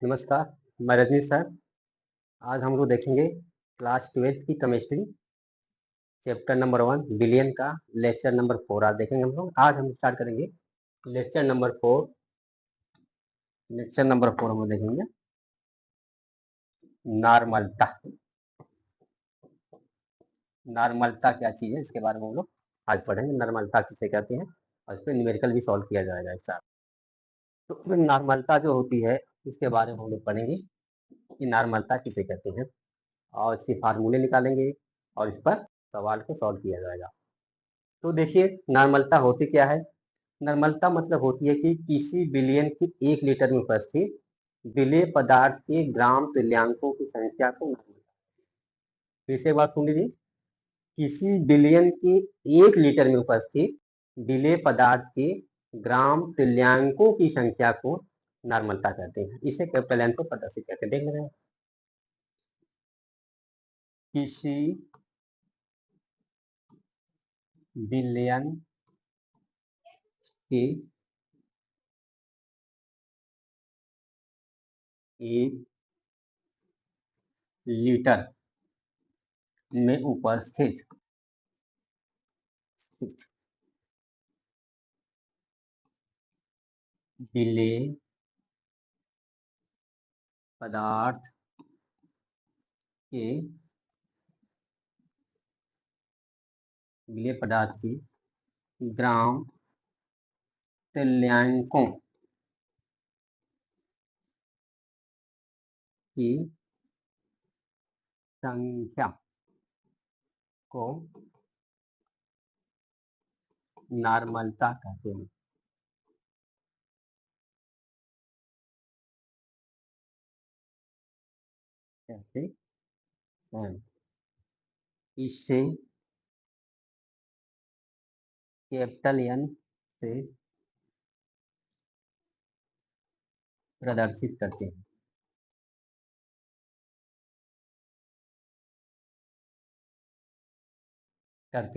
नमस्कार, मैं रजनीश सर। आज हम लोग देखेंगे क्लास 12th की केमिस्ट्री चैप्टर नंबर 1 बिलियन का लेक्चर नंबर 4 आज देखेंगे हम लोग। आज हम स्टार्ट करेंगे लेक्चर नंबर 4। लेक्चर नंबर 4 हम लोग देखेंगे नॉर्मलता। नॉर्मलता क्या चीज़ है इसके बारे में हम लोग आज पढ़ेंगे। नॉर्मलता किसे कहते हैं और इस पर न्यूमेरिकल भी सॉल्व किया जाएगा एक साथ। तो नॉर्मलता जो होती है इसके बारे में हम लोग पढ़ेंगे कि नॉर्मलता किसे कहते हैं और इसके फार्मूले निकालेंगे और इस पर सवाल को सॉल्व किया जाएगा। तो देखिए नॉर्मलता होती क्या है। नॉर्मलता मतलब होती है कि किसी बिलियन की 1 लीटर में उपस्थित विलेय पदार्थ के ग्राम तुल्यांकों की संख्या को फिर से एक बार सुन लीजिए। किसी बिलियन के 1 लीटर में उपस्थित विलेय पदार्थ के ग्राम तुल्यांकों की संख्या को नॉर्मलता कहते हैं। इसे कैपिटल एन से प्रदर्शित कहते हैं। देख रहे हैं, किसी बिलियन के 1 लीटर में उपस्थित विलेय पदार्थ के विलेय पदार्थ की ग्राम तुल्यांकों की संख्या को नॉर्मलता कहते हैं। कहते हैं इसे कैपिटल एन से प्रदर्शित करते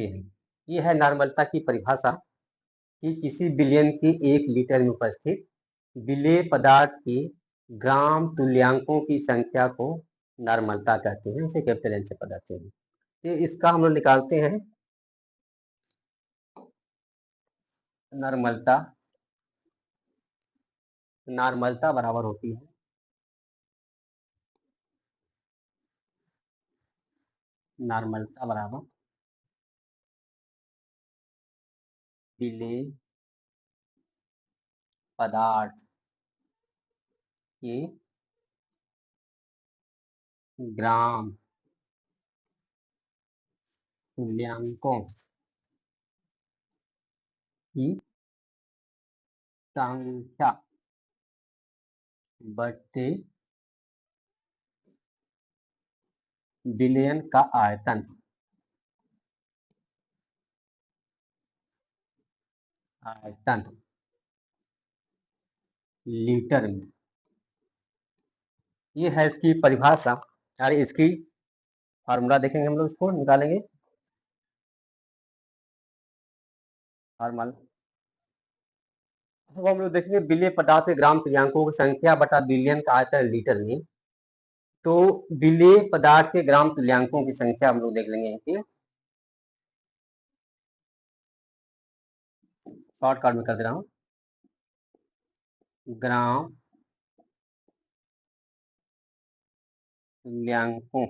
हैं। ये है नॉर्मलता की परिभाषा कि किसी बिलियन के 1 लीटर में उपस्थित विलेय पदार्थ के ग्राम तुल्यांकों की संख्या को नॉर्मलता कहते हैं। इसे कैपिटल एन से पढ़ते हैं। तो इसका हम लोग निकालते हैं। नॉर्मलता नॉर्मलता बराबर होती है नॉर्मलता बराबर विलेय पदार्थ के ग्राम तुल्यांकों की संख्या बटे बिलियन का आयतन। आयतन लीटर में। ये है इसकी परिभाषा और इसकी फार्मूला देखेंगे हम लोग, इसको निकालेंगे। फार्मूला अब हम लोग देखेंगे विलेय पदार्थ के ग्राम तुल्यांकों की संख्या बटा बिलियन का आयतन लीटर में। तो विलेय पदार्थ के ग्राम तुल्यांकों की संख्या हम लोग देख लेंगे कि शॉर्टकट में कर दे रहा हूँ। ग्राम तुल्यांकों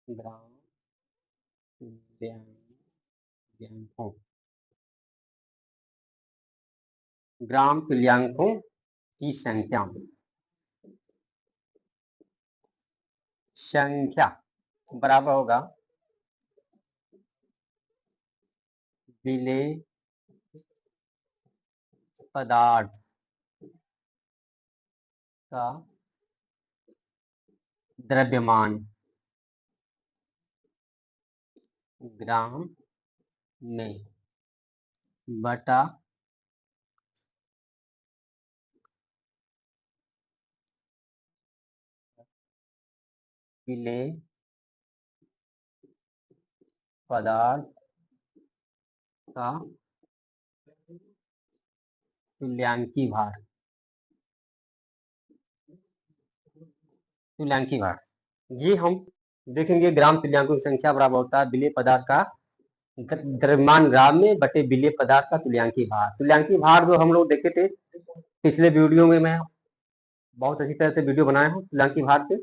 ग्राम तुल्यांकों ग्राम तुल्यांकों की संख्या बराबर होगा विलेय पदार्थ का द्रव्यमान ग्राम में बटा विलेय पदार्थ का तुल्यांकी भार, तुल्यांकी भार ये हम देखेंगे। ग्राम तुल्यांकों की संख्या बराबर होता है विलेय पदार्थ का द्रव्यमान ग्राम में बटे विलेय पदार्थ का तुल्यांकी भार। तुल्यांकी भार जो हम लोग देखे थे पिछले वीडियो में, मैं बहुत अच्छी तरह से वीडियो बनाया हूँ तुल्यांकी भार पे।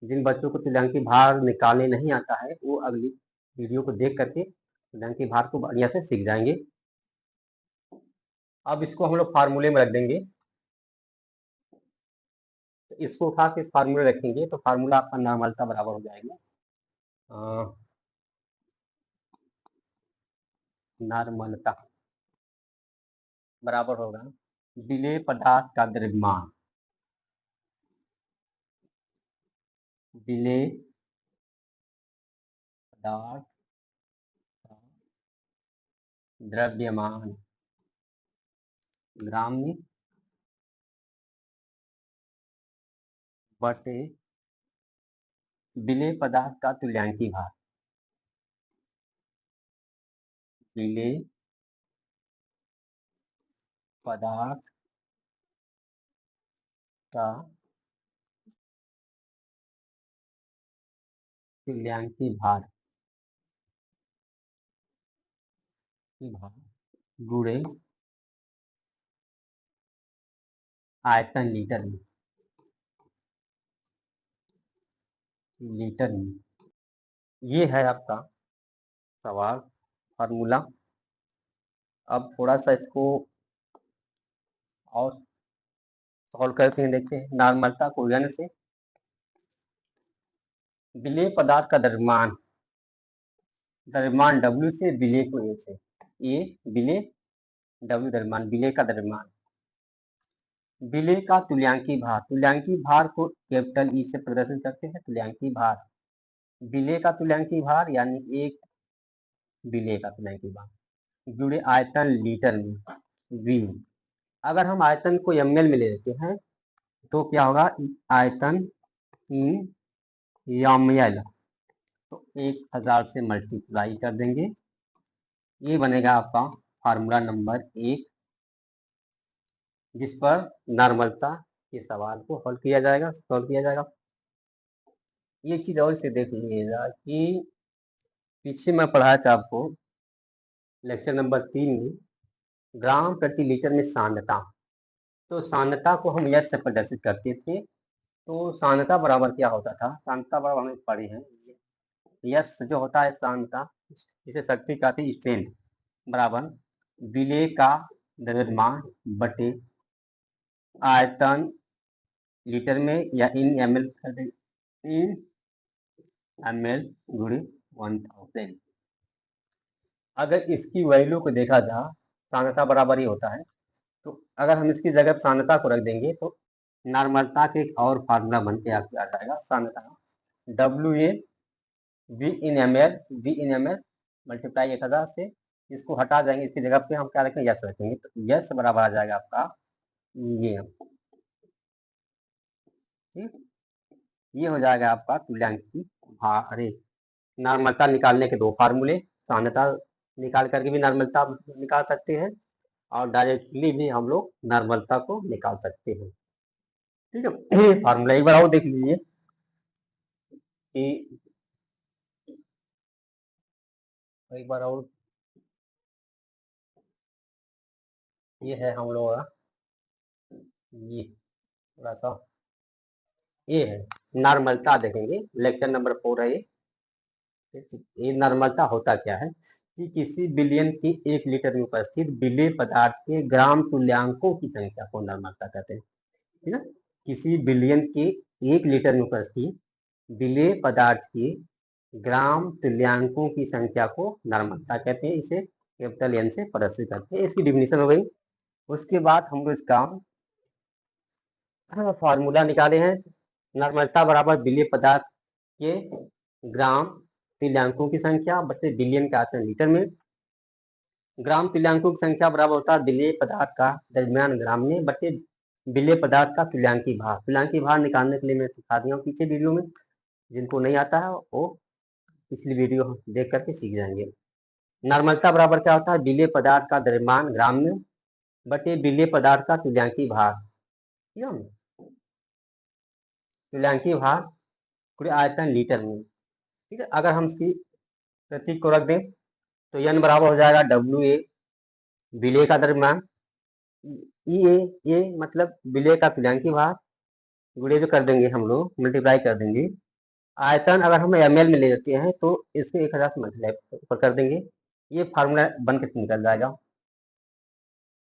जिन बच्चों को तुल्यांकी भार निकालने नहीं आता है वो अगली वीडियो को देख करके तुल्यांकी भार को बढ़िया से सीख जाएंगे। अब इसको हम लोग फार्मूले में रख देंगे। तो इसको उठा के इस फार्मूले रखेंगे तो फार्मूला आपका नॉर्मलता बराबर हो जाएगा नॉर्मलता बराबर होगा विलेय पदार्थ का द्रव्यमान, विलेय पदार्थ का द्रव्यमान ग्राम में बटे विलेय पदार्थ का तुल्यांकी भार, विलेय पदार्थ का तुल्यांकी भार गुणे आयतन लीटर में, लीटर में। ये है आपका सवाल फार्मूला। अब थोड़ा सा इसको और सॉल्व करते हैं, देखते हैं। नॉर्मलता को n से विलेय पदार्थ का द्रव्यमान, द्रव्यमान W से, विलेय को A से। A विलेय, W द्रव्यमान, विलेय का द्रव्यमान। विलेय का तुल्यांकी भार, तुल्यांकी भार को कैपिटल E से प्रदर्शित करते हैं। तुल्यांकी भार, विलेय का तुल्यांकी भार यानी एक विलेय का तुल्यांकी भार जुड़े आयतन लीटर में V। अगर हम आयतन को ml में ले लेते हैं तो क्या होगा, आयतन इन ml, तो 1000 से मल्टीप्लाई कर देंगे। ये बनेगा आपका फार्मूला नंबर 1, जिस पर नॉर्मलता के सवाल को सॉल्व किया जाएगा। ये चीज और से देख लीजिएगा कि पीछे मैं पढ़ाया था आपको लेक्चर नंबर 3 में ग्राम प्रति लीटर में सांद्रता। तो सांद्रता को हम यश से प्रदर्शित करते थे। तो सांद्रता बराबर क्या होता था, सांद्रता बराबर हमने पढ़े हैं, यश जो होता है सांद्रता, जिसे शक्ति कहते हैं स्ट्रेंथ, बराबर विलेय का द्रव्यमान बटे आयतन लीटर में या इन ml, इन ml गुणे 1000। अगर इसकी वैल्यू को देखा जाए सांद्रता बराबर ही होता है, तो अगर हम इसकी जगह सांद्रता को रख देंगे तो नॉर्मलता के एक और फार्मूला बन के आपको आ जाएगा। सांद्रता WA V इन ml मल्टीप्लाई 1000 से, इसको हटा जाएंगे, इसकी जगह पे हम क्या रखेंगे, यश रखेंगे। तो यश बराबर आ जाएगा आपका ये, ठीक, ये हो जाएगा आपका तुल्यांकी भार। अरे, नॉर्मलता निकालने के दो फार्मूले, सांद्रता निकाल करके भी नॉर्मलता निकाल सकते हैं और डायरेक्टली भी हम लोग नॉर्मलता को निकाल सकते हैं। ठीक है, फार्मूला एक बार और देख लीजिए कि एक बार और, ये है हम लोग का, ये थोड़ा सा ये है नॉर्मलता, देखेंगे लेक्चर नंबर 4 है ये नॉर्मलता होता क्या है कि किसी बिलियन की 1 लीटर में उपस्थित विलेय पदार्थ के ग्राम तुल्यांकों की संख्या को नॉर्मलता कहते हैं, है ना। किसी बिलियन के 1 लीटर में उपस्थित विलेय पदार्थ के ग्राम तुल्यांकों की संख्या को नॉर्मलता कहते हैं। इसे कैपिटल N से प्रदर्शित करते हैं। इसकी डिफिनीशन हो गई। उसके बाद हम लोग इसका फॉर्मूला निकाले हैं। नॉर्मलता बराबर विलेय पदार्थ के ग्राम तुल्यांकों की संख्या बटे बिलियन का आयतन लीटर में। ग्राम तुल्यांकों की संख्या बराबर होता है विलेय पदार्थ का द्रव्यमान ग्राम में बटे विलेय पदार्थ का तुल्यांकी भार। तुल्यांकी भार निकालने के लिए मैं सिखा दिया हूँ पीछे वीडियो में, जिनको नहीं आता है वो पिछली वीडियो देख करके सीख जाएंगे। नॉर्मलता बराबर क्या होता है, विलेय पदार्थ का द्रव्यमान ग्राम में बटे विलेय पदार्थ का तुल्यांकी भार, ठीक है, तुल्यांकी भार पूरे आयतन लीटर में। ठीक है, अगर हम इसकी प्रतीक को रख दें तो n बराबर हो जाएगा WA विलेय का द्रव्यमान, ए मतलब विलेय का तुल्यांकी भार, गुणे जो कर देंगे हम लोग मल्टीप्लाई कर देंगे, आयतन अगर हम ml में ले लेते हैं तो इसके 1000 से मल्टीप्लाई कर देंगे, ये फार्मूला बन के निकल जाएगा,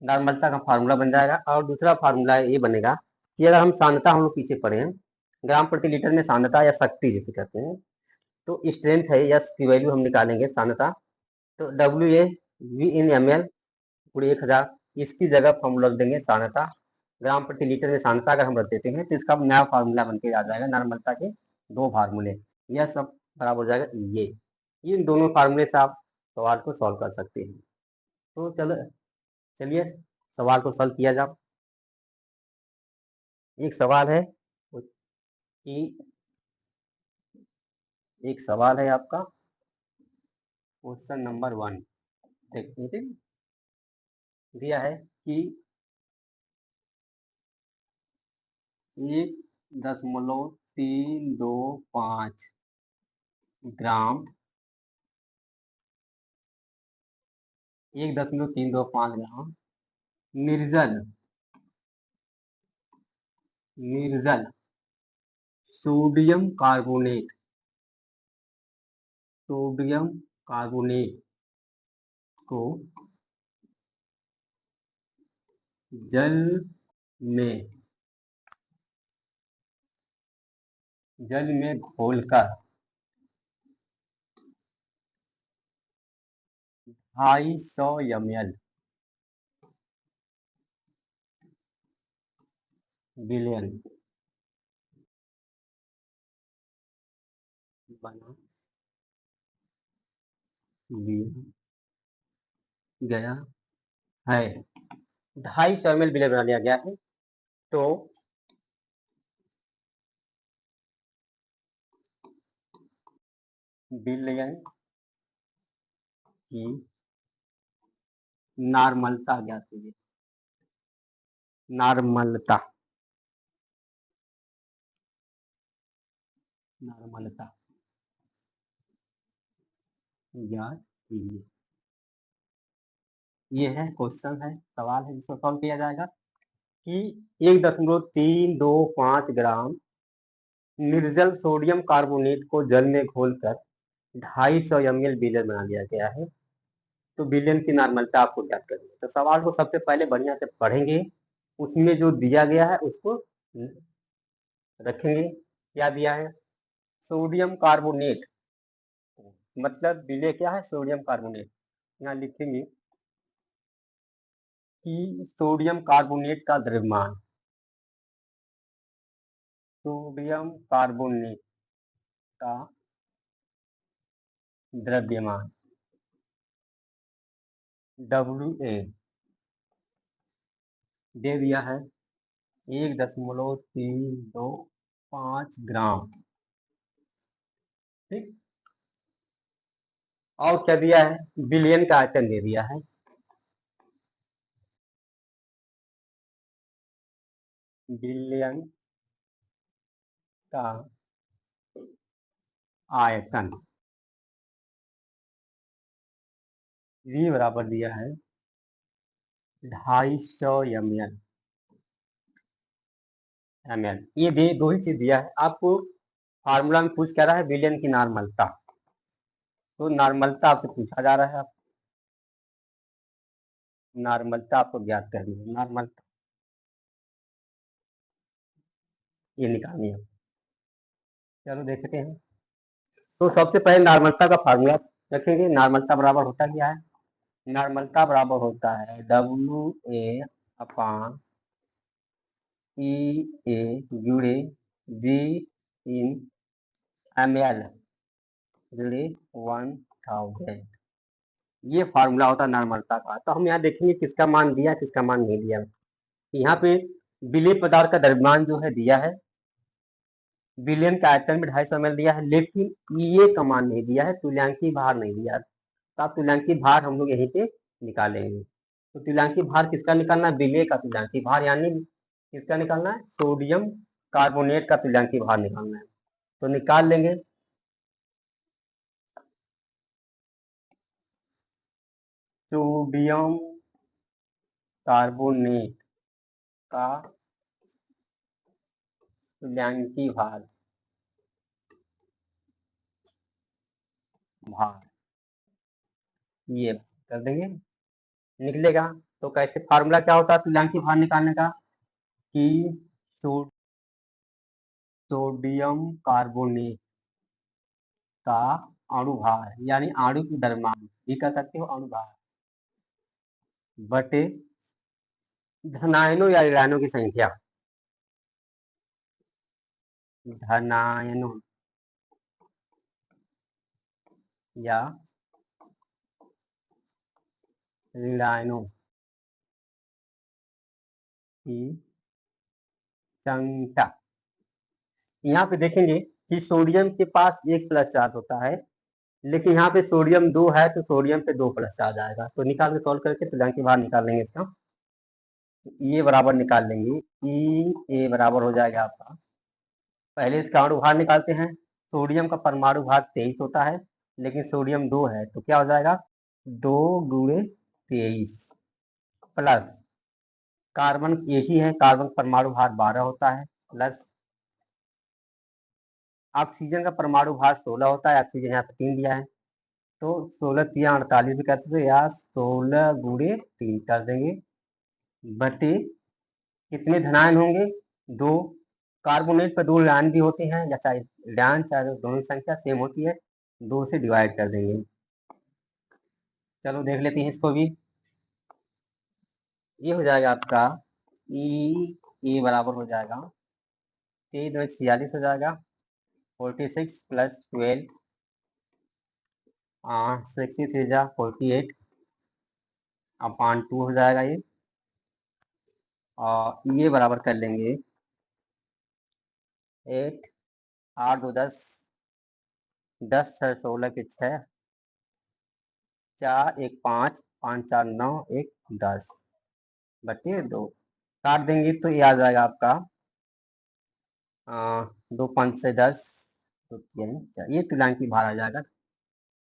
नॉर्मलता का फार्मूला बन जाएगा। और दूसरा फार्मूला ये बनेगा कि अगर हम सांद्रता हम लोग पीछे पढ़े हैं, ग्राम प्रति लीटर में सांद्रता या शक्ति जिसे कहते हैं, तो स्ट्रेंथ है यस की वैल्यू हम निकालेंगे सांद्रता, तो WA V इन ml पूरे 1000, इसकी जगह फॉर्मूला रख देंगे सांद्रता, ग्राम प्रति लीटर में सांद्रता अगर हम रख देते हैं तो इसका नया फार्मूला बन के आ जाएगा नॉर्मलता के दो फार्मूले, यह सब बराबर हो जाएगा ये इन दोनों फार्मूले से आप सवाल को सॉल्व कर सकते हैं। तो चलिए सवाल को सॉल्व किया जाए। एक सवाल है कि एक सवाल है आपका क्वेश्चन नंबर 1, देखिए दिया है कि 1.325 ग्राम 1.325 ग्राम निर्जल सोडियम कार्बोनेट को जल में घोलकर 250 ml बिलियन बना दिया गया है, 250 ml बिलियन बना दिया गया है, तो बिलियन की नॉर्मलता ज्ञात कीजिए, नॉर्मलता ज्ञात कीजिए। ये है क्वेश्चन है, सवाल है जिसको सॉल्व किया जाएगा कि 1.325 ग्राम निर्जल सोडियम कार्बोनेट को जल में घोलकर 250 ml बिलियन बना दिया गया है, तो बिलियन की नॉर्मलता आपको ज्ञात करनी है। तो सवाल को सबसे पहले बढ़िया से पढ़ेंगे, उसमें जो दिया गया है उसको रखेंगे। क्या दिया है? सोडियम कार्बोनेट, मतलब विलेय क्या है? Sodium carbonate. यहाँ लिखेंगे कि सोडियम कार्बोनेट का द्रव्यमान, सोडियम कार्बोनेट का द्रव्यमान WA दे दिया है 1.325 ग्राम, ठीक। और क्या दिया है? बिलियन का आयतन दे दिया है, बिलियन का आयतन V बराबर दिया है 250 ml। ये दो ही चीज दिया है आपको, फार्मूला में पूछ क्या रहा है? बिलियन की नॉर्मलता, तो नॉर्मलता आपसे पूछा जा रहा है, आप नॉर्मलता आपको ज्ञात करनी है, नॉर्मलता ये निकालनी है। चलो देखते हैं। तो सबसे पहले नॉर्मलता का फार्मूला रखेंगे। नॉर्मलता बराबर होता क्या है? नॉर्मलता बराबर होता है WA अपान EA जुड़े V इन ml जुड़े 1000, ये फार्मूला होता है नॉर्मलता का। तो हम यहाँ देखेंगे किसका मान दिया, किसका मान नहीं दिया। यहाँ पे विलेय पदार्थ का द्रव्यमान जो है दिया है, बिलियन का आयतन में 250 ml दिया है, लेकिन ये का मान नहीं दिया है, तुल्यांकी भार नहीं दिया है। तो आप तुल्यांकी भार हम लोग यहीं पे निकालेंगे। तो तुल्यांकी भार किसका निकालना है? विलेय का तुल्यांकी भार, यानी किसका निकालना है? सोडियम कार्बोनेट का तुल्यांकी भार निकालना है। तो निकाल लेंगे। सोडियम कार्बोनेट का तुल्यांकी भार ये कर देंगे, निकलेगा। तो कैसे, फार्मूला क्या होता है तुल्यांकी भार निकालने का? कि सोडियम कार्बोनेट का अणु भार, यानी अणु की द्रव्यमान ये कह सकते हो, अणु भार बटे धनायनों या ऋणायनों की संख्या, धनायनों या ऋणायनों की संख्या। यहाँ पे देखेंगे कि सोडियम के पास एक प्लस चार्ज होता है, लेकिन यहाँ पे सोडियम 2 है, तो सोडियम पे 2 प्लस चार्ज आएगा। तो निकाल के सॉल्व करके तुल्यांकी भार निकाल लेंगे इसका। तो ये बराबर निकाल लेंगे, ई ए बराबर हो जाएगा आपका, पहले इसका अणु भार निकालते हैं। सोडियम का परमाणु भार 23 होता है, लेकिन सोडियम 2 है, तो क्या हो जाएगा? 2 गुणे 23 प्लस कार्बन एक ही है, कार्बन परमाणु भार 12 होता है, प्लस ऑक्सीजन का परमाणु भार 16 होता है, ऑक्सीजन यहाँ पे 3 दिया है, तो 16 3 48 भी कहते थे, या 16 गुणे 3 कर देंगे, बटे कितने धनायन होंगे? 2। कार्बोनेट पर 2 ऋणायन भी होते हैं, या चाहे ऋणायन चाहे दोनों संख्या सेम होती है, 2 से डिवाइड कर देंगे। चलो देख लेते हैं इसको भी। ये हो जाएगा आपका ई ए बराबर हो जाएगा 23 46 हो जाएगा, 46 प्लस 12 63 जा 48 अपॉन 2 हो जाएगा ये। और ये बराबर कर लेंगे 8 8 2 10 10 6 16 के 6 4 1 5 5 4 9 1 10 बटे 2 काट देंगे, तो ये आ जाएगा आपका 2 5 से 10 2 3 4, ये तुल्यांकी भार आ जाएगा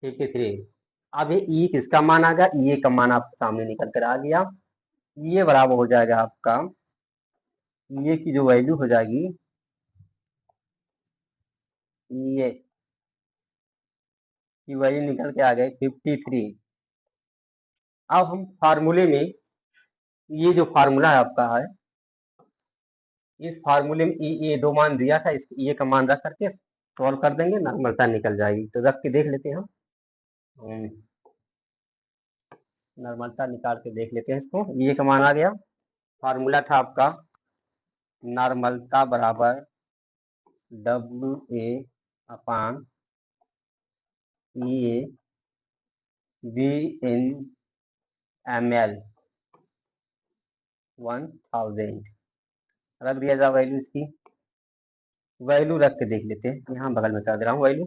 53। अब ये ई किसका मान आ गया? ये का मान आपके सामने निकल कर आ गया। ये बराबर हो जाएगा आपका, ये की जो वैल्यू हो जाएगी, ये की वैल्यू निकल के आ गई 53। अब हम फार्मूले में, ये जो फार्मूला है आपका है, इस फार्मूले में ये 2 मान दिया था, इस ये का मान रख करके सॉल्व कर देंगे, नॉर्मलता निकल जाएगी। तो रख के देख लेते हैं हम, नॉर्मलता निकाल के देख लेते हैं इसको। ये का मान आ गया, फार्मूला था आपका नॉर्मलता बराबर W A upon E A B in M L 1000 रख दिया जाए वैल्यू इसकी। वैल्यू रख के देख लेते हैं, यहाँ बगल में कर दे रहा हूँ वैल्यू।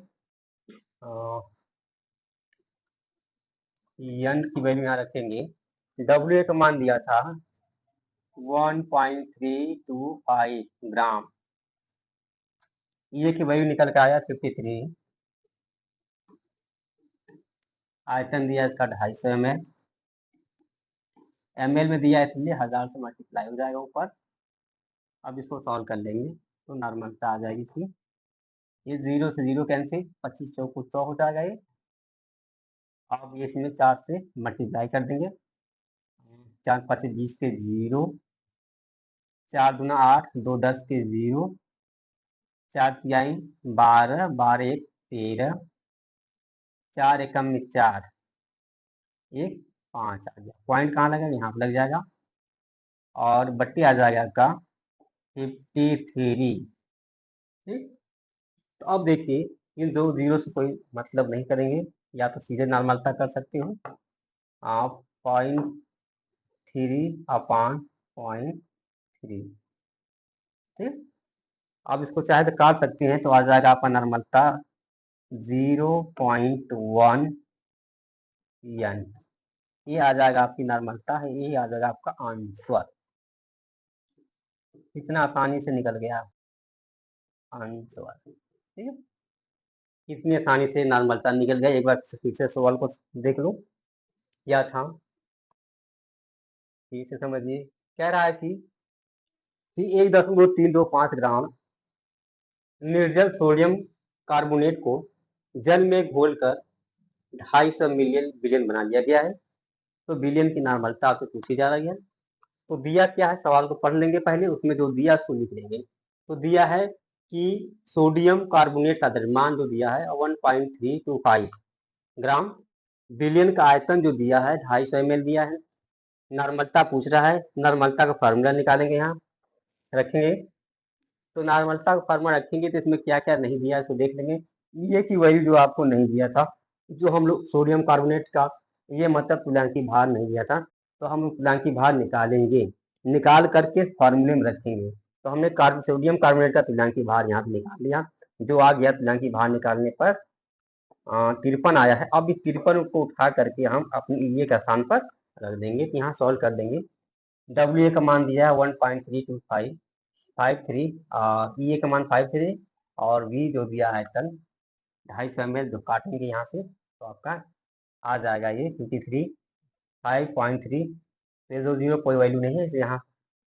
एन की वैल्यू यहाँ रखेंगे, डब्ल्यू ए का मान दिया था 1.325 ग्राम, ये की वैल्यू निकल के आया 53। आयतन दिया इसका 250 ml, ml में दिया इसलिए 1000 से मल्टीप्लाई हो जाएगा ऊपर। अब इसको सॉल्व कर लेंगे तो नॉर्मलता आ जाएगी इसकी। ये 0 से 0 कैंसिल, 25 चौको 100 हो जाएगा ये। अब ये इसमें 4 से मल्टीप्लाई कर देंगे, 4 5 20 के 0, 4 दूना 8, 2 10 के 0, 4 तिहाई 12, 12 1 13, 4 एकम में 4 1 5 आ गया। पॉइंट कहाँ लगेगा? यहाँ पर लग जाएगा, और बट्टी आ जाएगा आपका 53। ठीक, तो अब देखिए, इन दो जीरो से कोई मतलब नहीं करेंगे, या तो सीधे नॉर्मलता कर सकते हो आप 0.3 अपॉन 0.3। ठीक, अब इसको चाहे तो काट सकते हैं, तो आ जाएगा आपका नॉर्मलता 0.1 n। ये आ जाएगा आपकी नॉर्मलता है, ये आ जाएगा आपका आंसर। कितना आसानी से निकल गया आंसर, ठीक है। कितनी आसानी से नॉर्मलता निकल गया, एक बार फिर से सवाल को देख लो क्या था, ठीक से समझिए। कह रहा है कि 1.325 ग्राम निर्जल सोडियम कार्बोनेट को जल में घोलकर 250 मिलियन बिलियन बना लिया गया है। तो बिलियन की नॉर्मलता आपसे पूछी जा रही है। तो दिया क्या है, सवाल को पढ़ लेंगे पहले, उसमें जो दिया उसको लिख लेंगे। तो दिया है कि सोडियम कार्बोनेट का द्रव्यमान जो दिया है 1.325 ग्राम, बिलियन का आयतन जो दिया है 250 ml दिया है, नॉर्मलता पूछ रहा है। नॉर्मलता का फार्मूला निकालेंगे, यहाँ रखेंगे। तो नॉर्मलता का फार्मूला रखेंगे तो इसमें क्या क्या नहीं दिया है इसको देख लेंगे। ये की वैल्यू जो आपको नहीं दिया था, जो हम लोग सोडियम कार्बोनेट का, ये मतलब तुल्यांकी भार नहीं दिया था, तो हम तुल्यांकी भार निकालेंगे, निकाल करके फार्मूले में रखेंगे। तो हमने सोडियम कार्बोनेट का तुल्यांकी भार यहाँ पे निकाल लिया, जो आ गया तुल्यांकी भार निकालने पर 53 आया है। अब इस 53 को उठा करके हम अपने ये के स्थान पर रख देंगे, तो यहाँ सॉल्व कर देंगे। डब्ल्यू का मान दिया है 1.32553, ई का मान 53, और वी जो दिया है टन 250 ml, जो काटेंगे यहाँ से तो आपका आ जाएगा ये 53 5.3। जो जीरो कोई वैल्यू नहीं है, इसे यहाँ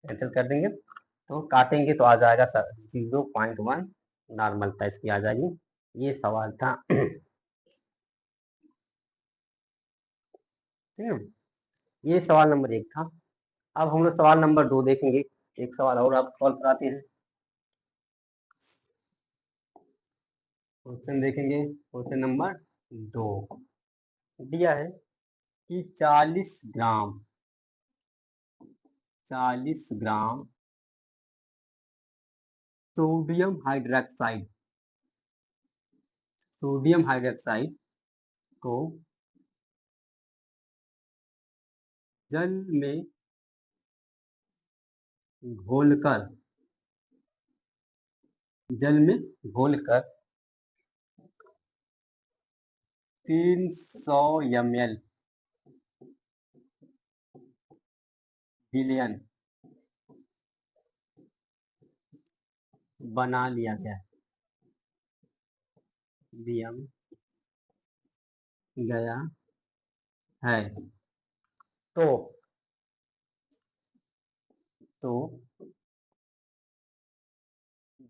कैंसिल कर देंगे, तो काटेंगे तो आ जाएगा 0.1 नॉर्मलता इसकी आ जाएगी। ये सवाल था, ठीक है। ये सवाल नंबर 1 था। अब हम लोग सवाल नंबर 2 देखेंगे। एक सवाल और आप सॉल्व कराते हैं। क्वेश्चन देखेंगे, क्वेश्चन नंबर 2 दिया है कि 40 ग्राम सोडियम हाइड्रोक्साइड को जल में घोलकर 300 ml बिलियन बना लिया गया है। तो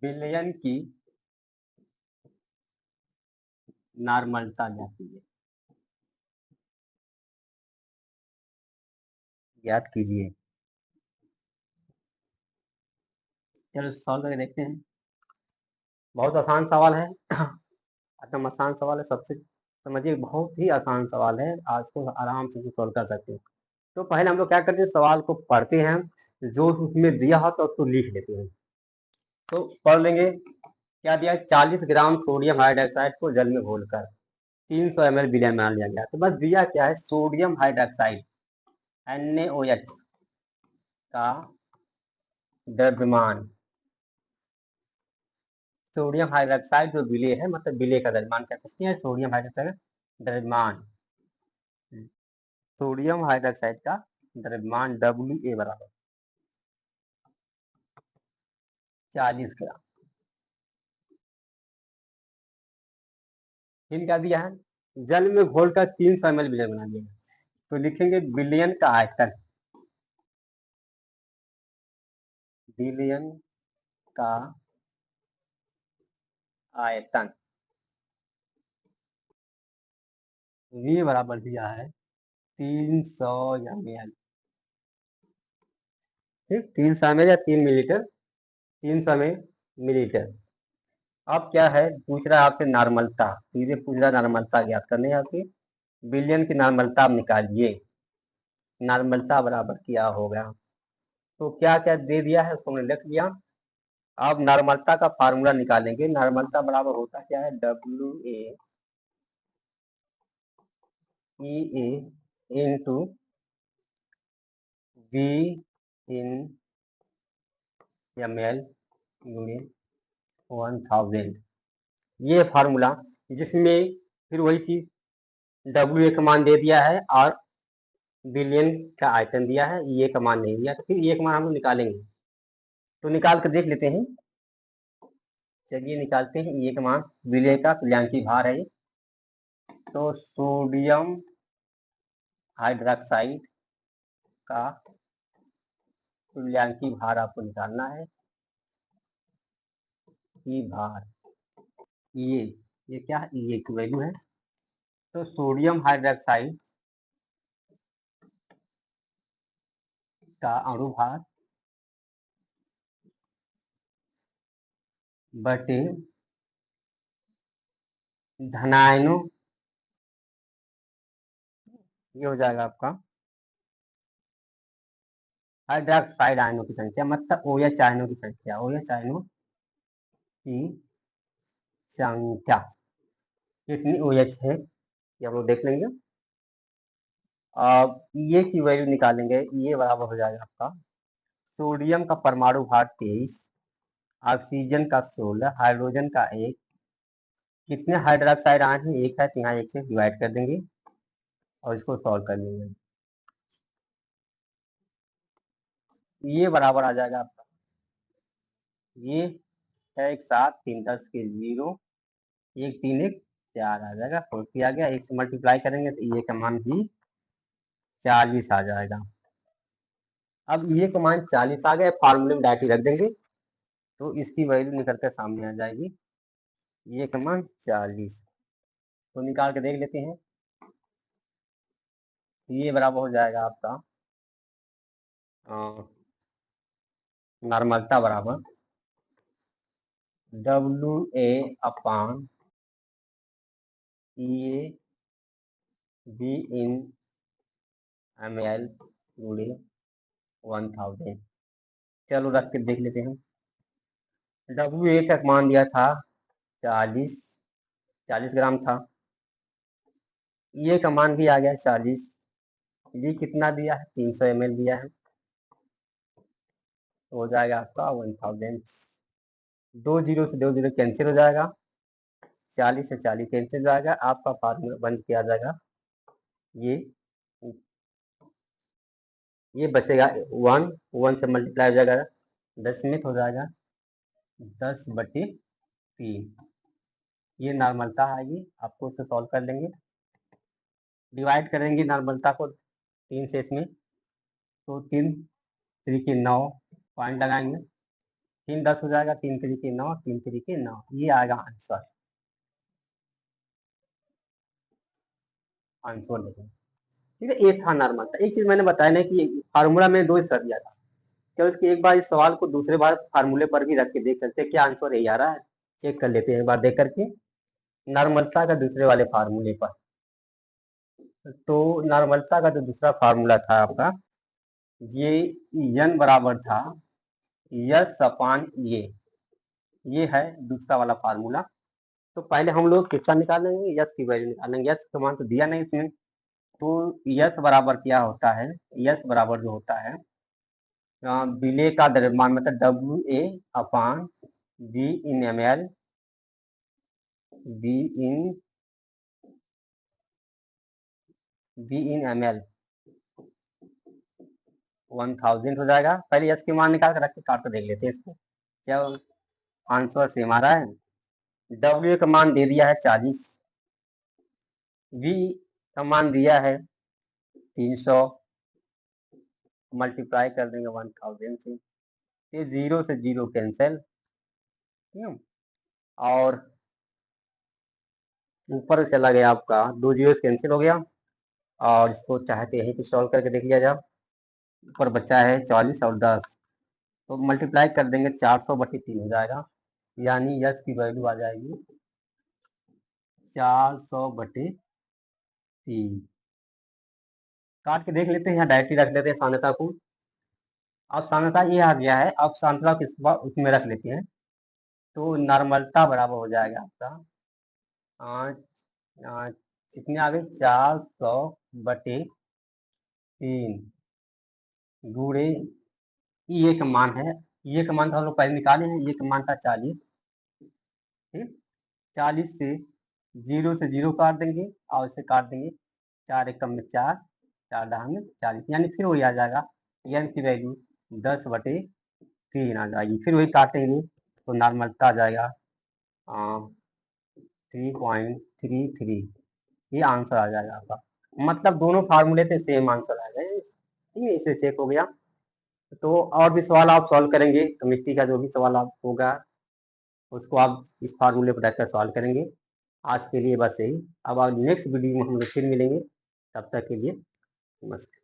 बिलियन की नॉर्मलता ज्ञात कीजिए। चलो सॉल्व करके देखते हैं। बहुत आसान सवाल है, एकदम आसान सवाल है, सबसे समझिए बहुत ही आसान सवाल है, आज को आराम से सॉल्व कर सकते हैं। तो पहले हम लोग क्या करते हैं, सवाल को पढ़ते हैं, जो उसमें दिया हो तो उसको लिख लेते हैं। तो पढ़ लेंगे क्या दिया है, 40 ग्राम सोडियम हाइड्रोक्साइड को जल में घोलकर 300 ml विलयन बना लिया गया। तो बस दिया क्या है, सोडियम हाइड्रोक्साइड NaOH का द्रव्यमान, सोडियम हाइड्रोक्साइड जो विलेय है, मतलब विलेय का द्रव्यमान कह सकते हैं, सोडियम हाइड्रोक्साइड द्रव्यमान, सोडियम हाइड्रोक्साइड का द्रव्यमान WA बराबर 40 ग्राम। फिर क्या दिया है, जल में घोलकर 300 ml विलयन बना लिया। तो लिखेंगे बिलियन का आयतन, बिलियन का आयतन V बराबर दिया है 300 ml, ठीक, 300 ml या 3 मिलीलीटर, 300 मिलीलीटर। अब क्या है, पूछ रहा है आपसे नॉर्मलता, सीधे पूछ रहा है नॉर्मलता ज्ञात करने, आपसे बिलियन की नॉर्मलता आप निकालिए। नॉर्मलता बराबर क्या होगा, तो क्या क्या दे दिया है उसको हमने लिख लिया। अब नॉर्मलता का फार्मूला निकालेंगे। नॉर्मलता बराबर होता क्या है, WA इंटू V इन ml गुणे 1000, ये फार्मूला, जिसमें फिर वही चीज WA का मान दे दिया है और बिलियन का आयतन दिया है, ये का मान नहीं दिया, तो फिर ये का मान हम लोग निकालेंगे। तो निकाल कर देख लेते हैं। चलिए निकालते हैं ये का मान। बिलियन का तुल्यांकी भार है ये। तो सोडियम हाइड्रोक्साइड का तुल्यांकी भार आपको निकालना है। ये भार, ये क्या है, ये की वैल्यू है। तो सोडियम हाइड्रोक्साइड का अणु भार बटे धनायनों, ये हो जाएगा आपका हाइड्रोक्साइड आयनों की संख्या, मतलब OH आयनों की संख्या, OH आयनों की संख्या कितनी OH है ये हम लोग देख लेंगे। अब ये की वैल्यू निकालेंगे, ये बराबर हो जाएगा आपका सोडियम का परमाणु भार 23, ऑक्सीजन का 16, हाइड्रोजन का 1। कितने हाइड्रोक्साइड आयन है, एक है, तो यहाँ एक से डिवाइड कर देंगे और इसको सॉल्व कर लेंगे। ये बराबर आ जाएगा आपका, ये है 1 7 3 10 के 0, 1 3 1 4 आ जाएगा, 40 आ गया। 1 से मल्टीप्लाई करेंगे तो ये का मान भी 40 आ जाएगा। अब ये का मान 40 आ गया, फार्मूले में डायरेक्ट रख देंगे तो इसकी वैल्यू निकल कर सामने आ जाएगी, ये का मान 40। तो निकाल के देख लेते हैं। ये बराबर हो जाएगा आपका नॉर्मलता बराबर WA अपान ये बी इन ml गुणे 1000। चलो रख के देख लेते हैं। WA का मान दिया था 40 ग्राम था, ये का मान भी आ गया 40। ये कितना दिया है, 300 ml दिया है, तो हो जाएगा आपका 1000। 2 जीरो से 2 जीरो कैंसिल हो जाएगा, 40 से 40 कैंसिल हो जाएगा, आपका फार्मूला बन के आ जाएगा ये ये बचेगा 1 से मल्टीप्लाई हो जाएगा 10 में, हो जाएगा 10/3। ये नॉर्मलता आएगी, आपको उसे सॉल्व कर लेंगे। डिवाइड करेंगे नॉर्मलता को 3 से इसमें, तो 3 3 की 9 पॉइंट लगाएंगे, 3 10 हो जाएगा, 3 3 की 9, 3 3 की 9, ये आएगा आंसर। आंसर देखें, ठीक है। ये था नॉर्मलता। एक चीज मैंने बताया नहीं कि फार्मूला में 2 हिस्सा दिया था, क्या उसकी एक बार इस सवाल को दूसरे बार फार्मूले पर भी रख के देख सकते हैं क्या आंसर यही आ रहा है, चेक कर लेते हैं एक बार देख करके नॉर्मलता का दूसरे वाले फार्मूले पर। तो नॉर्मलता का जो दूसरा फार्मूला था आपका, ये n बराबर था यस अपान ये है दूसरा वाला फार्मूला। तो पहले हम लोग किसका निकालेंगे, यस की वैल्यू निकालेंगे। यस का मान तो दिया नहीं इसमें, तो यस बराबर क्या होता है, यस बराबर जो होता है विलेय का द्रव्यमान, मतलब WA अपान V इन ml, V इन ml 1000 हो जाएगा। पहले यस के मान निकाल कर रख के काट कर देख लेते हैं इसको क्या आंसर सेम आ रहा है। W का मान दे दिया है 40, V का मान दिया है 300, मल्टीप्लाई कर देंगे 1000 से, ये 0 से 0 कैंसिल, और ऊपर चला गया आपका 2 जीरो कैंसिल हो गया, और इसको चाहते यहीं पे सॉल्व करके देख लिया जाए। ऊपर बचा है 40 और 10, तो मल्टीप्लाई कर देंगे 400/3 हो जाएगा, यानी यस की वैल्यू आ जाएगी 400/3। काट के देख लेते हैं, यहाँ डायरेक्टली रख लेते हैं सांद्रता को। अब सांद्रता ये आ गया है, अब सांद्रता किस बार उसमें रख लेते हैं, तो नॉर्मलता बराबर हो जाएगा आपका कितने आ गए 400/3 गुणे ये का मान है, ये का मान तो हम लोग पहले निकाले हैं, ये का मान था 40, ठीक। 40 से 0 काट देंगे और इसे काट देंगे, 4 एकम में 4, 4 दहा में 40, यानी फिर वही आ जाएगा, n की वैल्यू 10/3 आ जाएगी। फिर वही काटेंगे तो नॉर्मलता आ जाएगा 3.33, ये आंसर आ जाएगा आपका। मतलब दोनों फार्मूले से सेम आंसर आ गए, ठीक है, इससे चेक हो गया। तो और भी सवाल आप सॉल्व करेंगे, केमिस्ट्री का जो भी सवाल आप होगा उसको आप इस फार्मूले पर रखकर सॉल्व करेंगे। आज के लिए बस यही। अब नेक्स्ट वीडियो में हम लोग फिर मिलेंगे, तब तक के लिए नमस्कार।